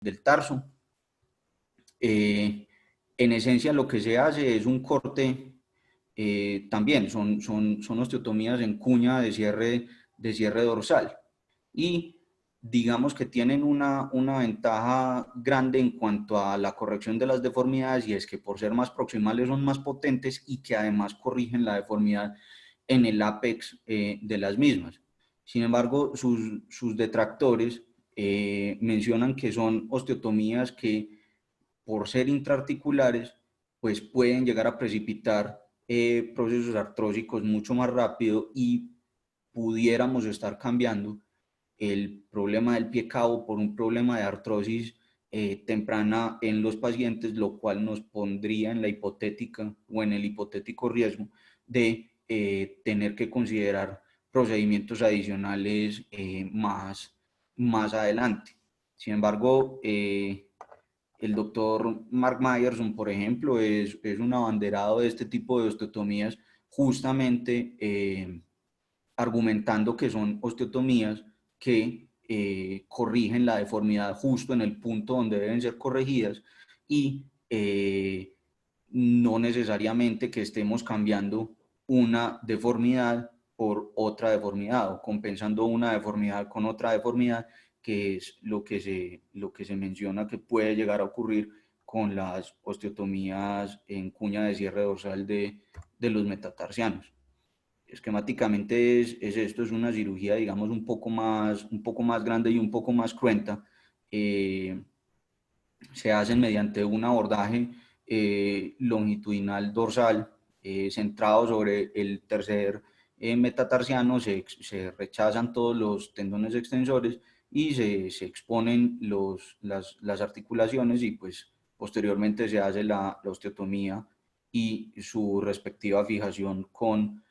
del tarso. En esencia lo que se hace es un corte, también son osteotomías en cuña de cierre dorsal y digamos que tienen una ventaja grande en cuanto a la corrección de las deformidades, y es que por ser más proximales son más potentes y que además corrigen la deformidad en el ápex de las mismas. Sin embargo, sus detractores mencionan que son osteotomías que por ser intraarticulares, pues pueden llegar a precipitar procesos artrósicos mucho más rápido y pudiéramos estar cambiando el problema del pie cabo por un problema de artrosis temprana en los pacientes, lo cual nos pondría en la hipotética o en el hipotético riesgo de tener que considerar procedimientos adicionales más adelante. Sin embargo, el doctor Mark Myerson, por ejemplo, es un abanderado de este tipo de osteotomías, justamente argumentando que son osteotomías que corrigen la deformidad justo en el punto donde deben ser corregidas y no necesariamente que estemos cambiando una deformidad por otra deformidad o compensando una deformidad con otra deformidad, que es lo que se menciona que puede llegar a ocurrir con las osteotomías en cuña de cierre dorsal de los metatarsianos. Esquemáticamente esto, es una cirugía, digamos, un poco más grande y un poco más cruenta. Se hacen mediante un abordaje longitudinal dorsal centrado sobre el tercer metatarsiano. Se rechazan todos los tendones extensores y se exponen las articulaciones, y pues posteriormente se hace la osteotomía y su respectiva fijación con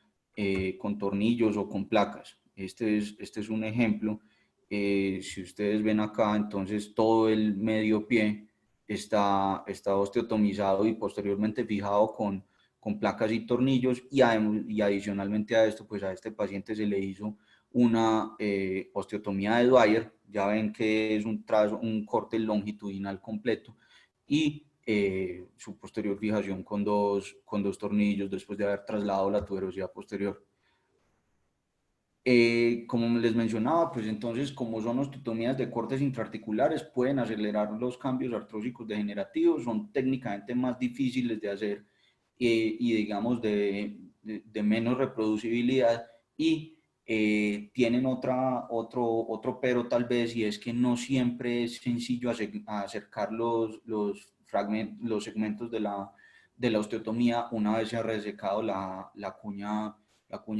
tornillos o con placas. Este es un ejemplo. Si ustedes ven acá, entonces todo el medio pie está osteotomizado y posteriormente fijado con placas y tornillos, y adicionalmente a esto, pues a este paciente se le hizo una osteotomía de Dwyer. Ya ven que es un corte longitudinal completo, y su posterior fijación con dos tornillos después de haber trasladado la tuberosidad posterior. Como les mencionaba, pues entonces, como son osteotomías de cortes intraarticulares, pueden acelerar los cambios artrósicos degenerativos, son técnicamente más difíciles de hacer y digamos de menos reproducibilidad, y tienen otro pero tal vez, y es que no siempre es sencillo acercar los segmentos de la osteotomía una vez se ha resecado la cuña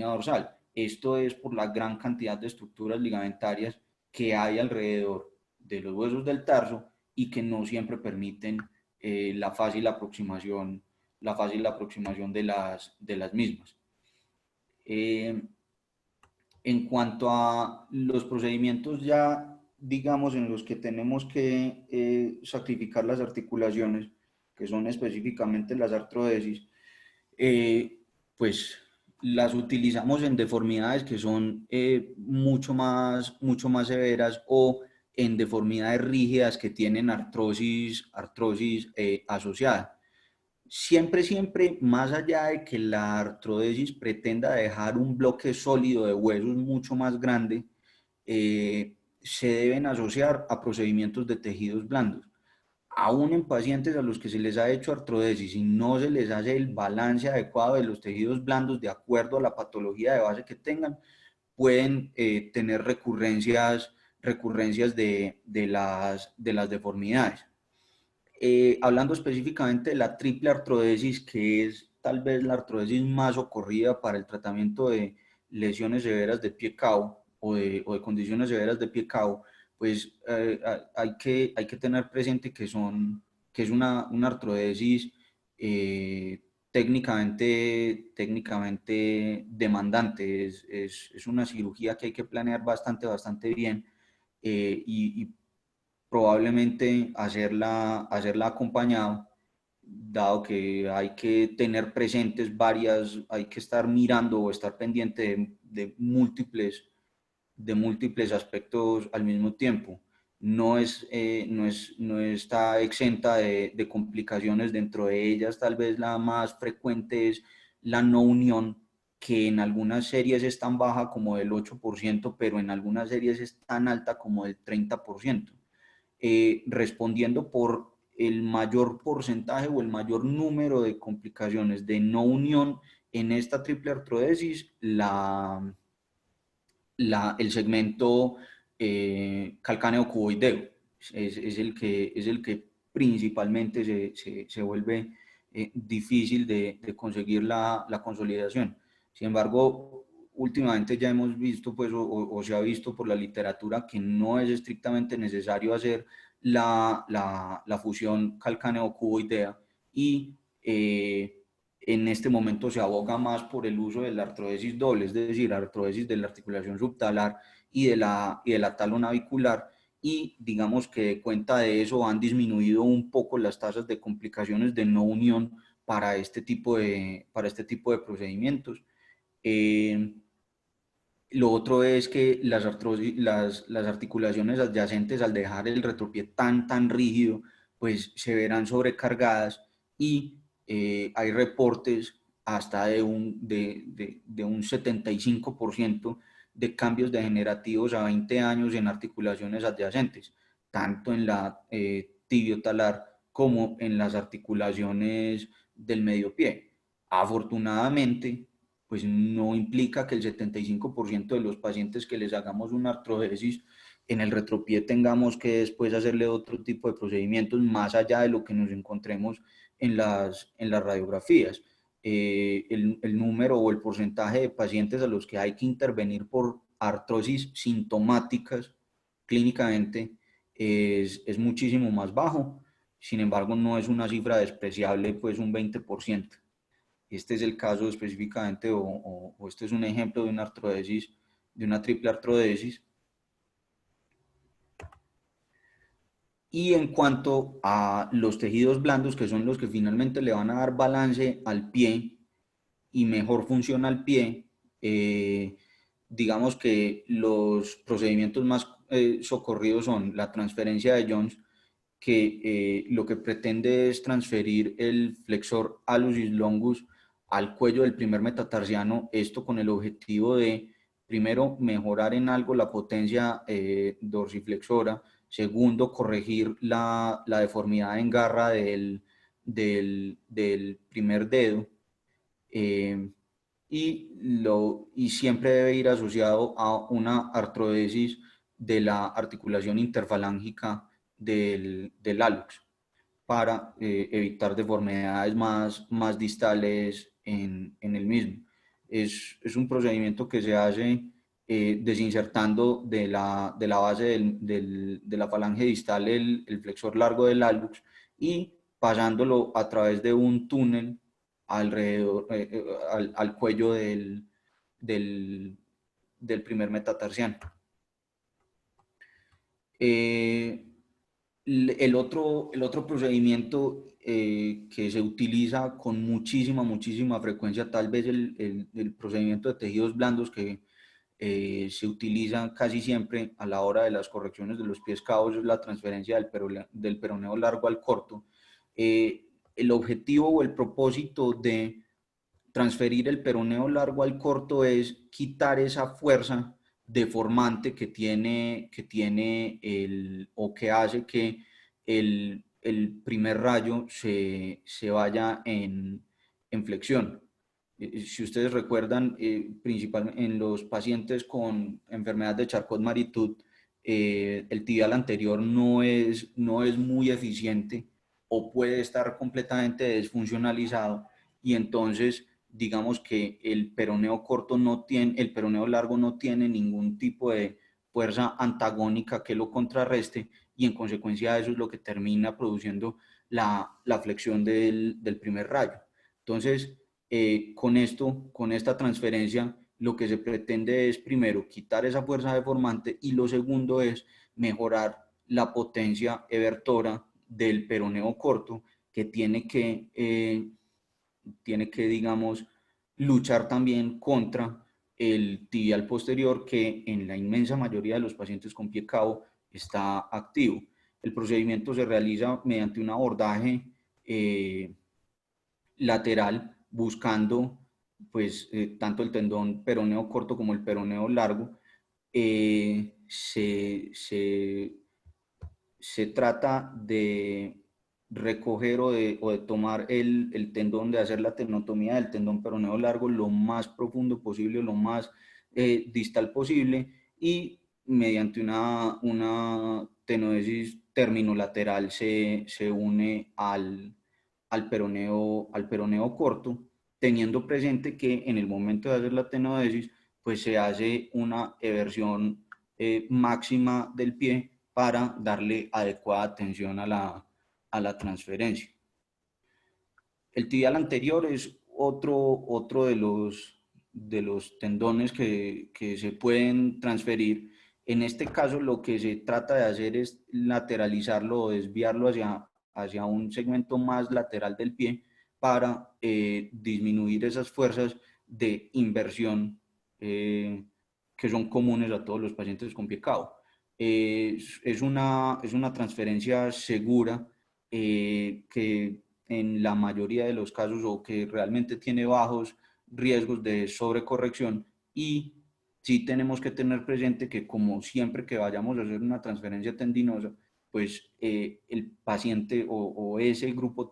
dorsal. Esto es por la gran cantidad de estructuras ligamentarias que hay alrededor de los huesos del tarso y que no siempre permiten la fácil aproximación de las mismas. En cuanto a los procedimientos ya, digamos, en los que tenemos que sacrificar las articulaciones, que son específicamente las artrodesis, pues las utilizamos en deformidades que son mucho más severas, o en deformidades rígidas que tienen artrosis asociada. Siempre, más allá de que la artrodesis pretenda dejar un bloque sólido de huesos mucho más grande, se deben asociar a procedimientos de tejidos blandos. Aún en pacientes a los que se les ha hecho artrodesis y no se les hace el balance adecuado de los tejidos blandos de acuerdo a la patología de base que tengan, pueden tener recurrencias de las deformidades. Hablando específicamente de la triple artrodesis, que es tal vez la artrodesis más socorrida para el tratamiento de lesiones severas de pie cao o de condiciones severas de pie cao, pues hay que tener presente que es una artrodesis técnicamente demandante. Es una cirugía que hay que planear bastante bien, y probablemente hacerla acompañado, dado que hay que tener presentes hay que estar mirando o estar pendiente de múltiples aspectos al mismo tiempo. no está exenta de complicaciones. Dentro de ellas, tal vez la más frecuente es la no unión, que en algunas series es tan baja como del 8%, pero en algunas series es tan alta como del 30%, respondiendo por el mayor porcentaje o el mayor número de complicaciones de no unión en esta triple artrodesis, el segmento calcáneo cuboideo. Es el que principalmente se vuelve difícil de conseguir la consolidación. Sin embargo, últimamente ya hemos visto, pues, o se ha visto por la literatura, que no es estrictamente necesario hacer la fusión calcáneo-cuboidea, y en este momento se aboga más por el uso de la artrodesis doble, es decir, artrodesis de la articulación subtalar y de la talonavicular, y digamos que de cuenta de eso han disminuido un poco las tasas de complicaciones de no unión para este tipo de procedimientos. Lo otro es que las articulaciones adyacentes, al dejar el retropié tan rígido, pues se verán sobrecargadas, y hay reportes hasta de un 75% de cambios degenerativos a 20 años en articulaciones adyacentes, tanto en la tibiotalar como en las articulaciones del medio pie. Afortunadamente, pues no implica que el 75% de los pacientes que les hagamos una artrodesis en el retropié tengamos que después hacerle otro tipo de procedimientos más allá de lo que nos encontremos en las radiografías. El número o el porcentaje de pacientes a los que hay que intervenir por artrosis sintomáticas clínicamente es muchísimo más bajo. Sin embargo, no es una cifra despreciable, pues un 20%. Este es el caso específicamente, o este es un ejemplo de una artrodesis, de una triple artrodesis. Y en cuanto a los tejidos blandos, que son los que finalmente le van a dar balance al pie y mejor función al pie, digamos que los procedimientos más socorridos son la transferencia de Jones, que lo que pretende es transferir el flexor hallucis longus al cuello del primer metatarsiano, esto con el objetivo de, primero, mejorar en algo la potencia dorsiflexora; segundo, corregir la deformidad en garra del primer dedo, eh, y siempre debe ir asociado a una artrodesis de la articulación interfalángica del hallux, para evitar deformidades más distales en el mismo. Es un procedimiento que se hace desinsertando de la base de la falange distal el flexor largo del hallux, y pasándolo a través de un túnel alrededor, al cuello del, del primer metatarsiano. El otro procedimiento que se utiliza con muchísima frecuencia, tal vez el procedimiento de tejidos blandos que se utiliza casi siempre a la hora de las correcciones de los pies cabos, es la transferencia del peroneo largo al corto. El objetivo o el propósito de transferir el peroneo largo al corto es quitar esa fuerza deformante que tiene o que hace que el primer rayo se vaya en flexión. Si ustedes recuerdan, principalmente en los pacientes con enfermedad de Charcot-Marie-Tooth, el tibial anterior no es muy eficiente, o puede estar completamente desfuncionalizado, y entonces digamos que el peroneo largo no tiene ningún tipo de fuerza antagónica que lo contrarreste, y en consecuencia eso es lo que termina produciendo la flexión del primer rayo. Entonces, con esta transferencia, lo que se pretende es, primero, quitar esa fuerza deformante, y lo segundo es mejorar la potencia evertora del peroneo corto, que digamos, luchar también contra el tibial posterior, que en la inmensa mayoría de los pacientes con pie cabo está activo. El procedimiento se realiza mediante un abordaje lateral, buscando pues tanto el tendón peroneo corto como el peroneo largo. Se trata de recoger o de tomar el tendón, de hacer la tenotomía del tendón peroneo largo lo más profundo posible, lo más distal posible, y mediante una tenodesis terminolateral se une al peroneo corto, teniendo presente que en el momento de hacer la tenodesis, pues se hace una eversión máxima del pie para darle adecuada atención a la transferencia. El tibial anterior es otro de los tendones que se pueden transferir. En este caso, lo que se trata de hacer es lateralizarlo o desviarlo hacia un segmento más lateral del pie para disminuir esas fuerzas de inversión que son comunes a todos los pacientes con pie cao. Es una transferencia segura que en la mayoría de los casos, o que realmente tiene bajos riesgos de sobrecorrección, y sí tenemos que tener presente que, como siempre que vayamos a hacer una transferencia tendinosa, pues el paciente o ese grupo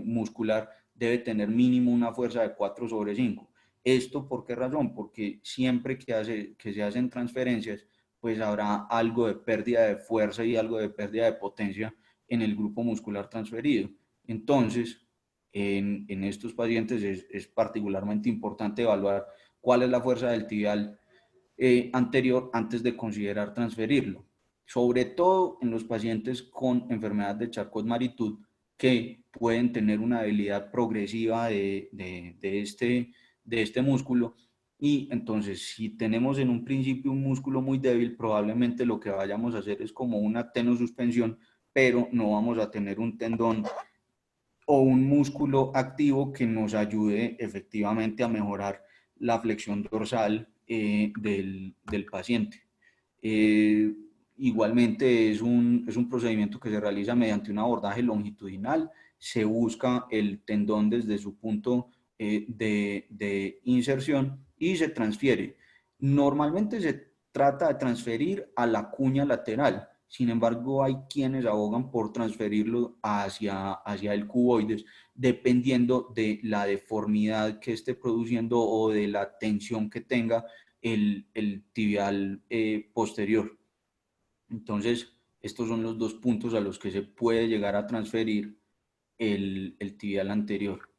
muscular debe tener mínimo una fuerza de 4/5. ¿Esto por qué razón? Porque siempre que se hacen transferencias, pues habrá algo de pérdida de fuerza y algo de pérdida de potencia en el grupo muscular transferido. Entonces, en estos pacientes es particularmente importante evaluar cuál es la fuerza del tibial anterior antes de considerar transferirlo, sobre todo en los pacientes con enfermedad de Charcot-Marie-Tooth, que pueden tener una debilidad progresiva de este músculo. Y entonces, si tenemos en un principio un músculo muy débil, probablemente lo que vayamos a hacer es como una tenosuspensión, pero no vamos a tener un tendón o un músculo activo que nos ayude efectivamente a mejorar la flexión dorsal del paciente. Eh, Igualmente es un procedimiento que se realiza mediante un abordaje longitudinal. Se busca el tendón desde su punto de inserción y se transfiere. Normalmente se trata de transferir a la cuña lateral. Sin embargo, hay quienes abogan por transferirlo hacia el cuboides, dependiendo de la deformidad que esté produciendo o de la tensión que tenga el tibial posterior. Entonces, estos son los dos puntos a los que se puede llegar a transferir el tibial anterior.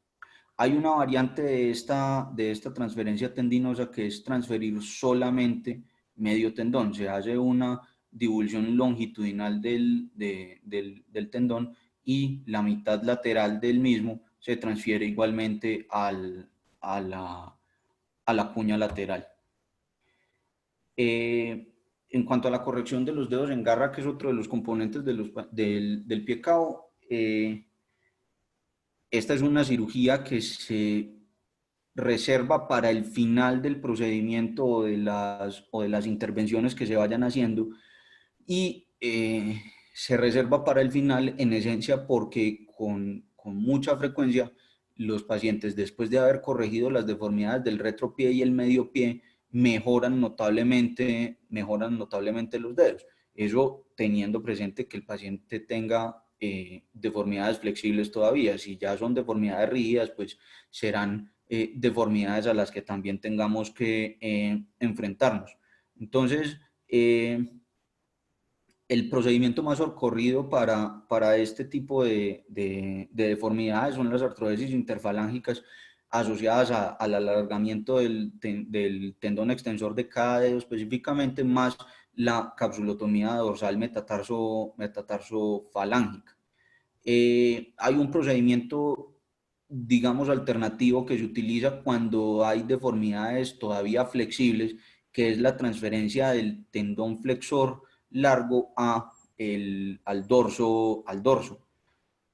Hay una variante de esta transferencia tendinosa, que es transferir solamente medio tendón. Se hace una divulsión longitudinal del tendón y la mitad lateral del mismo se transfiere igualmente a la cuña lateral. En cuanto a la corrección de los dedos en garra, que es otro de los componentes del pie cao, esta es una cirugía que se reserva para el final del procedimiento o de las intervenciones que se vayan haciendo, y se reserva para el final en esencia porque con mucha frecuencia los pacientes, después de haber corregido las deformidades del retropié y el medio pie, mejoran notablemente los dedos. Eso teniendo presente que el paciente tenga deformidades flexibles todavía. Si ya son deformidades rígidas, pues serán deformidades a las que también tengamos que enfrentarnos. Entonces, el procedimiento más ocurrido para este tipo de deformidades son las artrodesis interfalángicas asociadas al alargamiento del tendón extensor de cada dedo, específicamente, más la capsulotomía dorsal metatarso-falángica. Hay un procedimiento, digamos, alternativo que se utiliza cuando hay deformidades todavía flexibles, que es la transferencia del tendón flexor largo al dorso.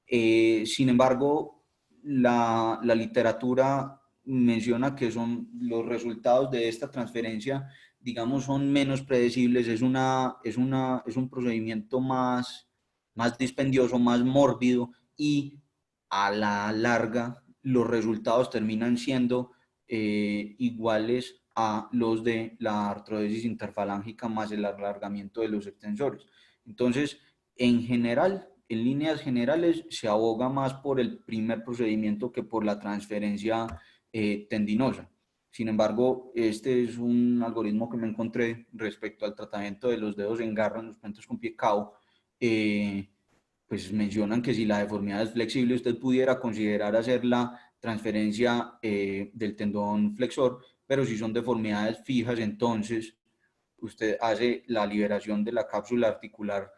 Sin embargo, la literatura menciona que los resultados de esta transferencia digamos, son menos predecibles, es un procedimiento más dispendioso, más mórbido, y a la larga los resultados terminan siendo iguales a los de la artrodesis interfalángica más el alargamiento de los extensores. Entonces, en general, en líneas generales, se aboga más por el primer procedimiento que por la transferencia tendinosa. Sin embargo, este es un algoritmo que me encontré respecto al tratamiento de los dedos en garra en los pacientes con pie cao. Pues mencionan que si la deformidad es flexible, usted pudiera considerar hacer la transferencia del tendón flexor, pero si son deformidades fijas, entonces usted hace la liberación de la cápsula articular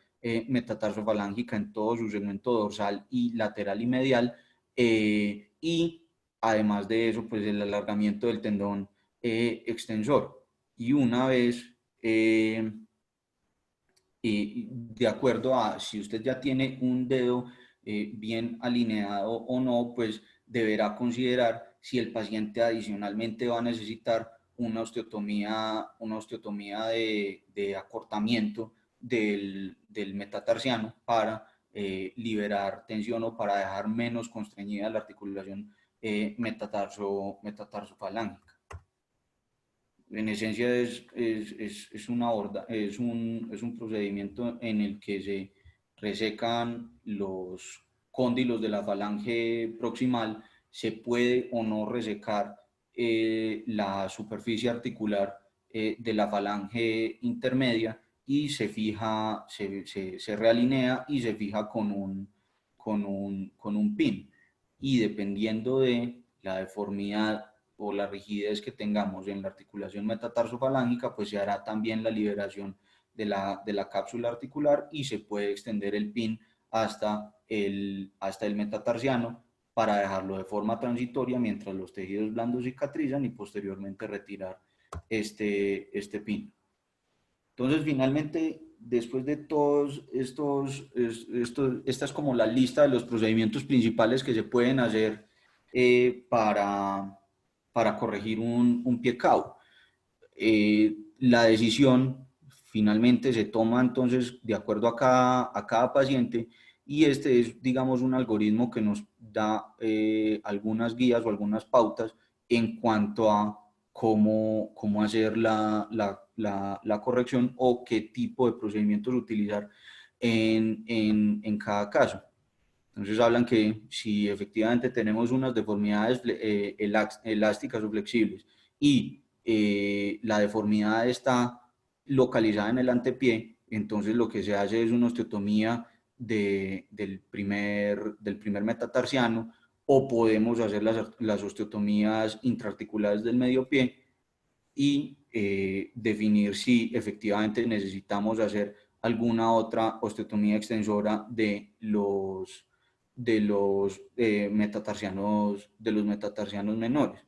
metatarsofalangica en todo su segmento dorsal y lateral y medial, y además de eso, pues el alargamiento del tendón extensor. Y una vez, de acuerdo a si usted ya tiene un dedo bien alineado o no, pues deberá considerar si el paciente adicionalmente va a necesitar una osteotomía de acortamiento del metatarsiano para liberar tensión o para dejar menos constreñida la articulación metatarsofalangica. En esencia es un procedimiento en el que se resecan los cóndilos de la falange proximal. Se puede o no resecar la superficie articular de la falange intermedia, y se realinea y se fija con un pin. Y dependiendo de la deformidad o la rigidez que tengamos en la articulación metatarsofalangica, pues se hará también la liberación de la cápsula articular, y se puede extender el pin hasta el metatarsiano para dejarlo de forma transitoria mientras los tejidos blandos cicatrizan, y posteriormente retirar este pin. Entonces, finalmente, después de todos esta es como la lista de los procedimientos principales que se pueden hacer para corregir un pie cao. La decisión finalmente se toma entonces de acuerdo a cada paciente, y este es, digamos, un algoritmo que nos da algunas guías o algunas pautas en cuanto a cómo hacer la corrección o qué tipo de procedimientos utilizar en cada caso. Entonces hablan que si efectivamente tenemos unas deformidades elásticas o flexibles, y la deformidad está localizada en el antepié, entonces lo que se hace es una osteotomía del primer metatarsiano, o podemos hacer las osteotomías intraarticulares del medio pie, y definir si efectivamente necesitamos hacer alguna otra osteotomía extensora de los metatarsianos menores.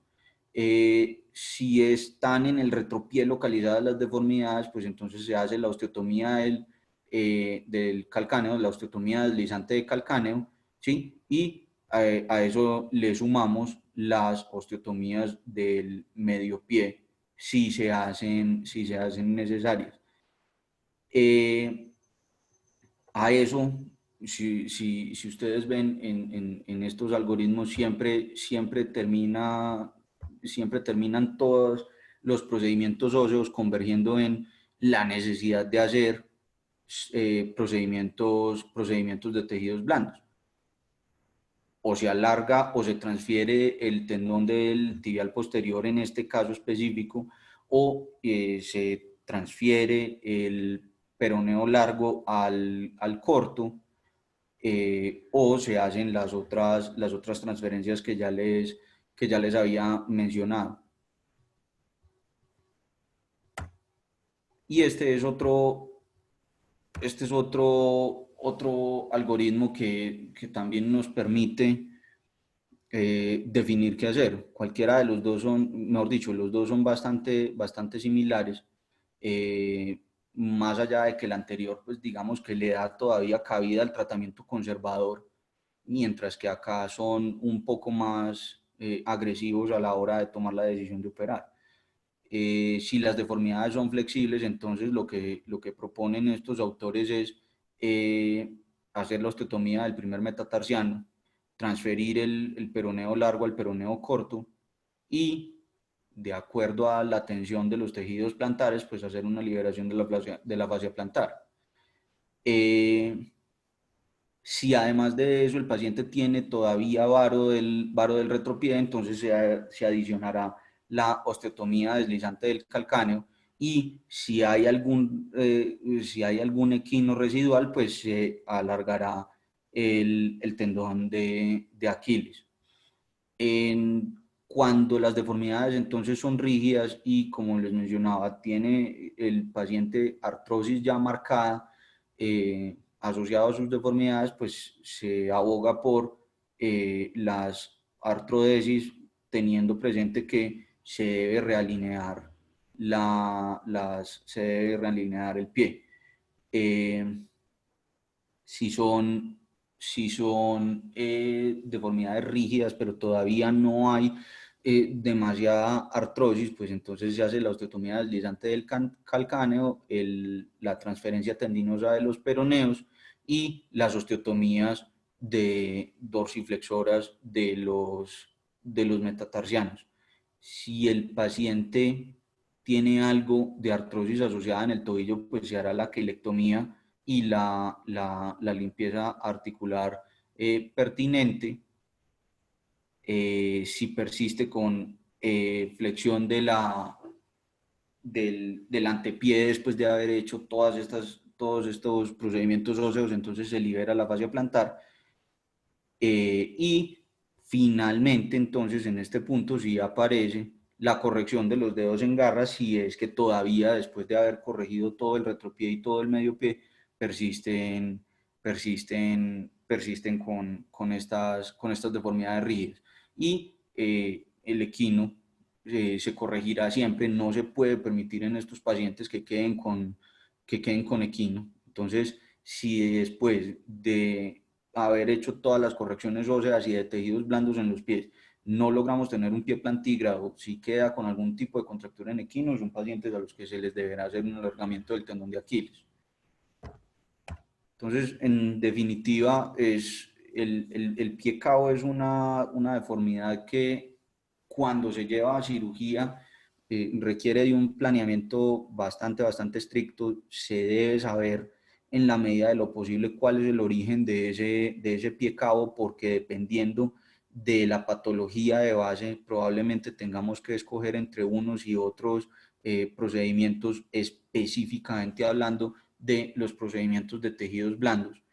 Si están en el retropié localizadas las deformidades, pues entonces se hace la osteotomía del calcáneo, la osteotomía deslizante de calcáneo, ¿sí? Y a eso le sumamos las osteotomías del medio pie si se hacen necesarias. A eso, si ustedes ven en estos algoritmos, siempre terminan todos los procedimientos óseos convergiendo en la necesidad de hacer procedimientos de tejidos blandos. O se alarga o se transfiere el tendón del tibial posterior en este caso específico, o se transfiere el peroneo largo al corto, o se hacen las otras transferencias que ya les había mencionado. Y este es otro algoritmo que también nos permite definir qué hacer. Cualquiera de los dos son, mejor dicho, los dos son bastante similares, más allá de que el anterior, pues digamos que le da todavía cabida al tratamiento conservador, mientras que acá son un poco más agresivos a la hora de tomar la decisión de operar. Si las deformidades son flexibles, entonces lo que proponen estos autores es hacer la osteotomía del primer metatarsiano, transferir el peroneo largo al peroneo corto y, de acuerdo a la tensión de los tejidos plantares, pues hacer una liberación de la fascia plantar. Si además de eso el paciente tiene todavía varo del retropié, entonces se adicionará la osteotomía deslizante del calcáneo, y si hay algún equino residual, pues se alargará el tendón de Aquiles. Cuando las deformidades entonces son rígidas y, como les mencionaba, tiene el paciente artrosis ya marcada, asociado a sus deformidades, pues se aboga por las artrodesis, teniendo presente que se debe realinear, se debe realinear el pie. Si son, si son deformidades rígidas, pero todavía no hay demasiada artrosis, pues entonces se hace la osteotomía deslizante del calcáneo, la transferencia tendinosa de los peroneos y las osteotomías de dorsiflexoras de los metatarsianos. Si el paciente tiene algo de artrosis asociada en el tobillo, pues se hará la quilectomía y la limpieza articular pertinente. Si persiste con flexión del antepié después de haber hecho todos estos procedimientos óseos, entonces se libera la fascia plantar. Y finalmente, entonces, en este punto sí aparece la corrección de los dedos en garra, si es que todavía, después de haber corregido todo el retropié y todo el medio pie, persisten con estas deformidades rígidas. Y el equino se corregirá siempre. No se puede permitir en estos pacientes que queden con equino. Entonces, si después de haber hecho todas las correcciones óseas y de tejidos blandos en los pies no logramos tener un pie plantígrado, si queda con algún tipo de contractura en equinos, son pacientes a los que se les deberá hacer un alargamiento del tendón de Aquiles. Entonces, en definitiva, el pie cao es una deformidad que, cuando se lleva a cirugía, requiere de un planeamiento bastante estricto. Se debe saber, en la medida de lo posible, cuál es el origen de ese pie cao, porque dependiendo de la patología de base, probablemente tengamos que escoger entre unos y otros procedimientos, específicamente hablando de los procedimientos de tejidos blandos.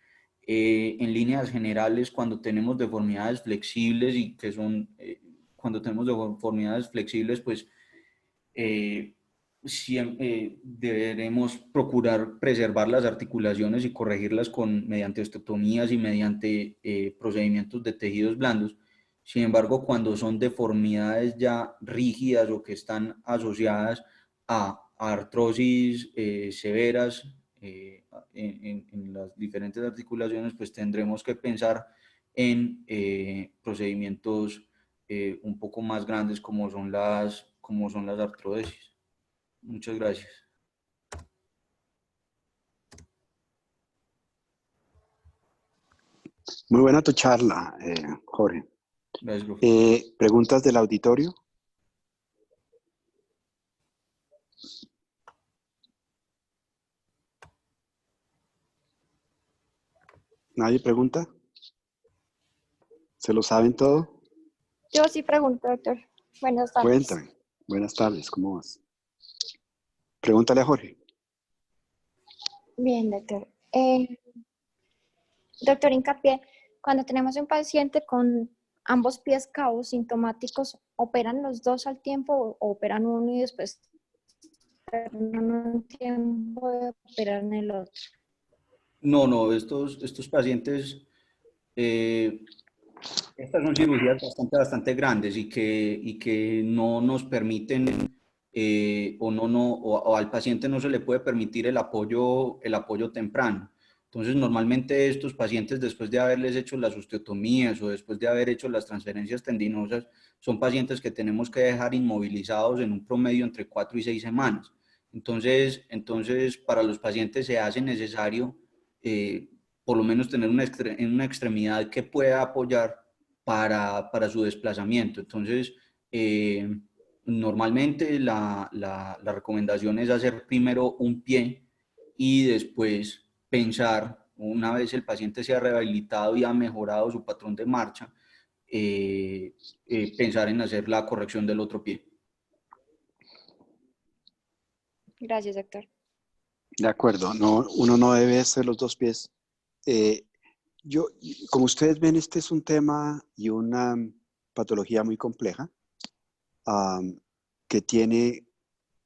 En líneas generales, cuando tenemos deformidades flexibles cuando tenemos deformidades flexibles, pues deberemos procurar preservar las articulaciones y corregirlas mediante osteotomías y mediante procedimientos de tejidos blandos. Sin embargo, cuando son deformidades ya rígidas o que están asociadas a artrosis severas en las diferentes articulaciones, pues tendremos que pensar en procedimientos un poco más grandes, como son las artrodesis. Muchas gracias. Muy buena tu charla, Jorge. Gracias, profe. ¿Preguntas del auditorio? ¿Nadie pregunta? ¿Se lo saben todo? Yo sí pregunto, doctor. Buenas tardes. Cuéntame. Buenas tardes, ¿cómo vas? Pregúntale a Jorge. Bien, doctor. Doctor Hincapié, cuando tenemos un paciente con ambos pies caos sintomáticos, ¿operan los dos al tiempo o operan uno y después terminan un tiempo de operar en el otro? No, estos pacientes, estas son cirugías bastante grandes y que no nos permiten, o al paciente no se le puede permitir el apoyo temprano. Entonces, normalmente estos pacientes, después de haberles hecho las osteotomías o después de haber hecho las transferencias tendinosas, son pacientes que tenemos que dejar inmovilizados en un promedio entre 4 y 6 semanas. Entonces para los pacientes se hace necesario por lo menos tener una extremidad que pueda apoyar para su desplazamiento. Entonces, normalmente la recomendación es hacer primero un pie y después pensar, una vez el paciente se ha rehabilitado y ha mejorado su patrón de marcha, pensar en hacer la corrección del otro pie. Gracias, doctor. De acuerdo, no, uno no debe hacer los dos pies. Eh, como ustedes ven, este es un tema y una patología muy compleja, que tiene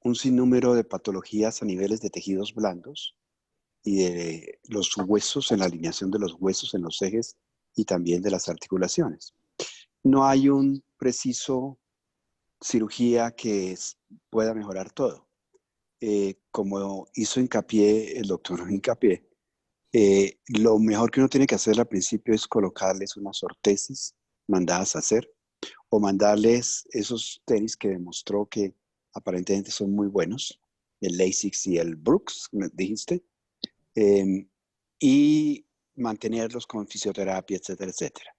un sinnúmero de patologías a niveles de tejidos blandos y de los huesos, en la alineación de los huesos en los ejes y también de las articulaciones. No hay un preciso cirugía que pueda mejorar todo. Como hizo hincapié el doctor Hincapié, lo mejor que uno tiene que hacer al principio es colocarles unas ortesis mandadas a hacer o mandarles esos tenis que demostró que aparentemente son muy buenos, el Lasix y el Brooks, ¿me dijiste? Y mantenerlos con fisioterapia, etcétera, etcétera.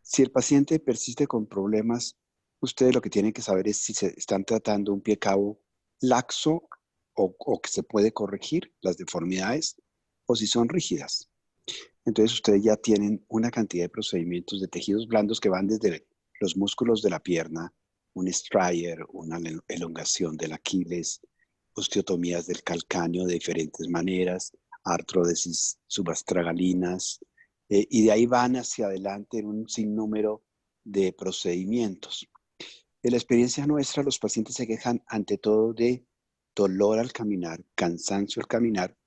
Si el paciente persiste con problemas, ustedes lo que tienen que saber es si se están tratando un pie cabo laxo o que se puede corregir las deformidades o si son rígidas. Entonces ustedes ya tienen una cantidad de procedimientos de tejidos blandos que van desde los músculos de la pierna, un strier, una elongación del Aquiles, osteotomías del calcáneo de diferentes maneras, artrodesis subastragalinas, y de ahí van hacia adelante en un sinnúmero de procedimientos. En la experiencia nuestra, los pacientes se quejan ante todo de dolor al caminar, cansancio al caminar,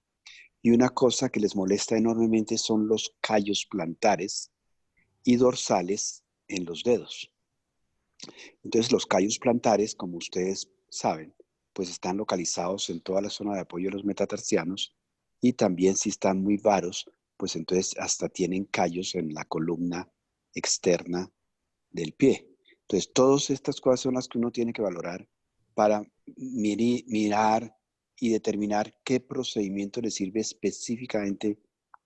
y una cosa que les molesta enormemente son los callos plantares y dorsales en los dedos. Entonces, los callos plantares, como ustedes saben, pues están localizados en toda la zona de apoyo de los metatarsianos y también si están muy varos, pues entonces hasta tienen callos en la columna externa del pie. Entonces, todas estas cosas son las que uno tiene que valorar para mirar y determinar qué procedimiento le sirve específicamente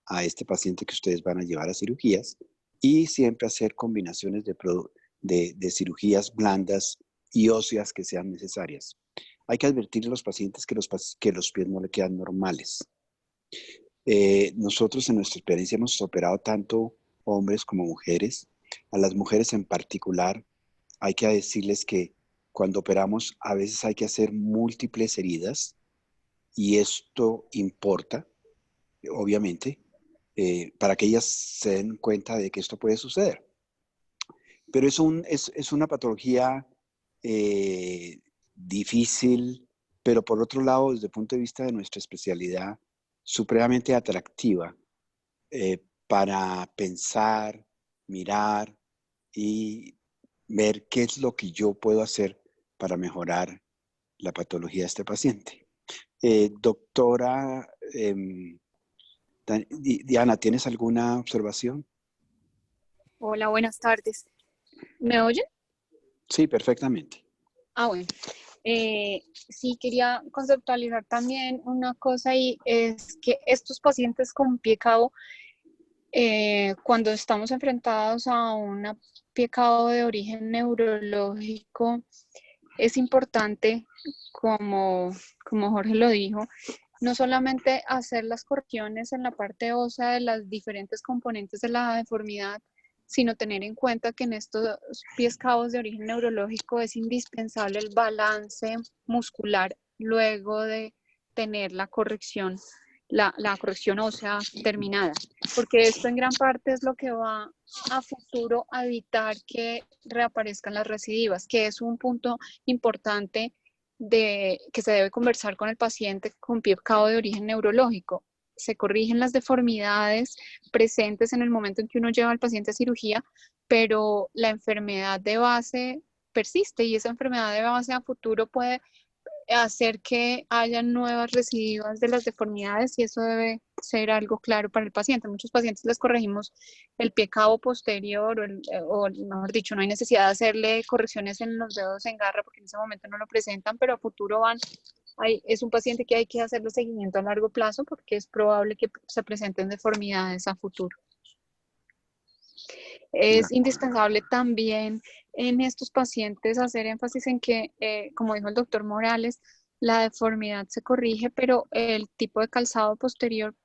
a este paciente que ustedes van a llevar a cirugías y siempre hacer combinaciones de cirugías blandas y óseas que sean necesarias. Hay que advertirle a los pacientes que los pies no le quedan normales. Nosotros en nuestra experiencia hemos operado tanto hombres como mujeres. A las mujeres en particular hay que decirles que cuando operamos a veces hay que hacer múltiples heridas y esto importa, obviamente, para que ellas se den cuenta de que esto puede suceder. Pero es una patología difícil, pero por otro lado, desde el punto de vista de nuestra especialidad, supremamente atractiva para pensar, mirar y ver qué es lo que yo puedo hacer para mejorar la patología de este paciente. Doctora Diana, ¿tienes alguna observación? Hola, buenas tardes. ¿Me oyen? Sí, perfectamente. Bueno. Sí, quería conceptualizar también una cosa y es que estos pacientes con pie cabo, cuando estamos enfrentados a un pie cabo de origen neurológico, es importante, como Jorge lo dijo, no solamente hacer las correcciones en la parte ósea de las diferentes componentes de la deformidad, sino tener en cuenta que en estos pies cabos de origen neurológico es indispensable el balance muscular luego de tener la corrección ósea terminada, porque esto en gran parte es lo que va a futuro a evitar que reaparezcan las recidivas, que es un punto importante que se debe conversar con el paciente con pie cabo de origen neurológico. Se corrigen las deformidades presentes en el momento en que uno lleva al paciente a cirugía, pero la enfermedad de base persiste y esa enfermedad de base a futuro puede hacer que haya nuevas recidivas de las deformidades y eso debe ser algo claro para el paciente. Muchos pacientes les corregimos el pie cabo posterior o mejor dicho, no hay necesidad de hacerle correcciones en los dedos en garra porque en ese momento no lo presentan, pero a futuro es un paciente que hay que hacerle seguimiento a largo plazo porque es probable que se presenten deformidades a futuro. Es indispensable también en estos pacientes hacer énfasis en que, como dijo el doctor Morales, la deformidad se corrige, pero el tipo de calzado posterior,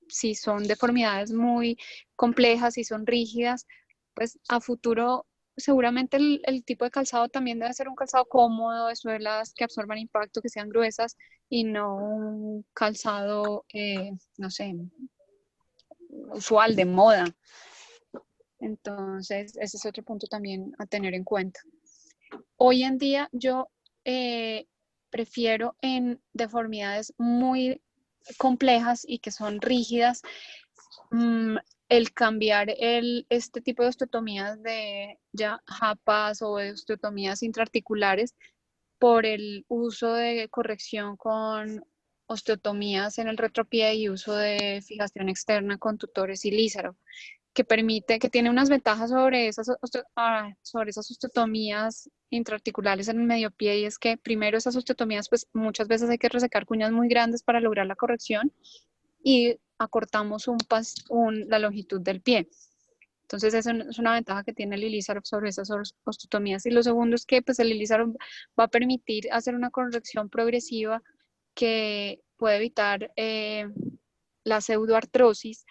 si son deformidades muy complejas y son rígidas, pues a futuro seguramente el tipo de calzado también debe ser un calzado cómodo, de suelas que absorban impacto, que sean gruesas y no un calzado, no sé, usual, de moda. Entonces, ese es otro punto también a tener en cuenta. Hoy en día yo prefiero en deformidades muy complejas y que son rígidas, el cambiar este tipo de osteotomías de ya japas o de osteotomías intraarticulares por el uso de corrección con osteotomías en el retropié y uso de fijación externa con tutores y lísaro, que tiene unas ventajas sobre esas osteotomías intraarticulares en el medio pie, y es que primero esas osteotomías pues muchas veces hay que resecar cuñas muy grandes para lograr la corrección y acortamos la longitud del pie. Entonces eso es una ventaja que tiene el Ilísaro sobre esas osteotomías. Y lo segundo es que pues, el Ilísaro va a permitir hacer una corrección progresiva que puede evitar la pseudoartrosis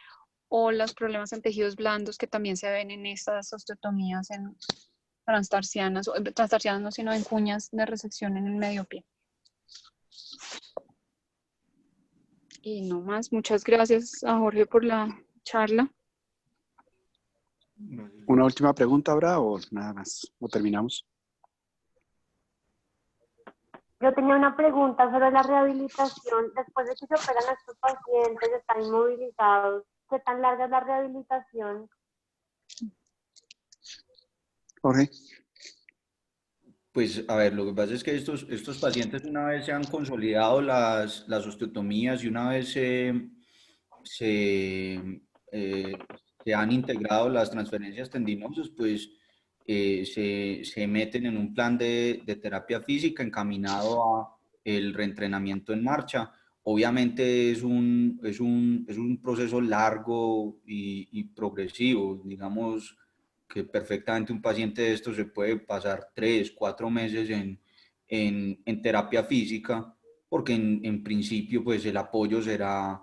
o los problemas en tejidos blandos que también se ven en estas osteotomías transtarsianas no, sino en cuñas de resección en el medio pie. Y no más, muchas gracias a Jorge por la charla. ¿Una última pregunta habrá o nada más? ¿O terminamos? Yo tenía una pregunta sobre la rehabilitación. Después de que se operan a estos pacientes, están inmovilizados, ¿qué tan larga es la rehabilitación? Jorge. Pues, a ver, lo que pasa es que estos pacientes una vez se han consolidado las osteotomías y una vez se han integrado las transferencias tendinosas, pues se meten en un plan de terapia física encaminado a el reentrenamiento en marcha. Obviamente es un proceso largo y progresivo, digamos que perfectamente un paciente de estos se puede pasar 3, 4 meses en terapia física, porque en principio pues el apoyo será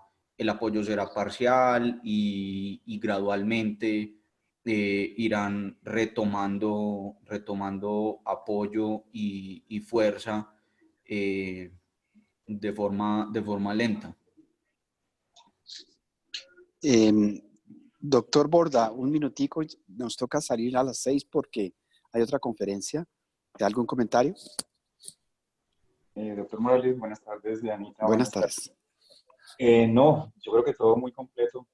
parcial y gradualmente irán retomando apoyo y fuerza de forma lenta. Doctor Borda, un minutico, nos toca salir a las 6 porque hay otra conferencia. ¿Algún comentario? Doctor Morales, buenas tardes. Dianita, buenas tardes. No, yo creo que todo muy completo.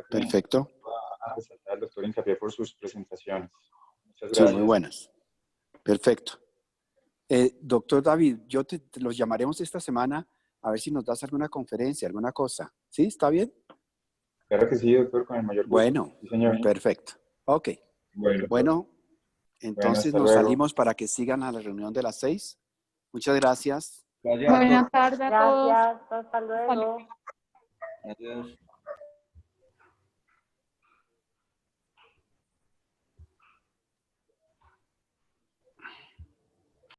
Perfecto. A resaltar al doctor hincapié por sus presentaciones. Muchas gracias. Sí, muy buenas. Perfecto. Doctor David, los llamaremos esta semana a ver si nos das alguna conferencia, alguna cosa. ¿Sí? ¿Está bien? Claro que sí, doctor, con el mayor gusto. Bueno, sí, señor. Perfecto. Ok. Bueno, entonces nos salimos para que sigan a la reunión de las 6. Muchas gracias. Gracias. Buenas tardes a todos. Gracias, hasta luego. Gracias.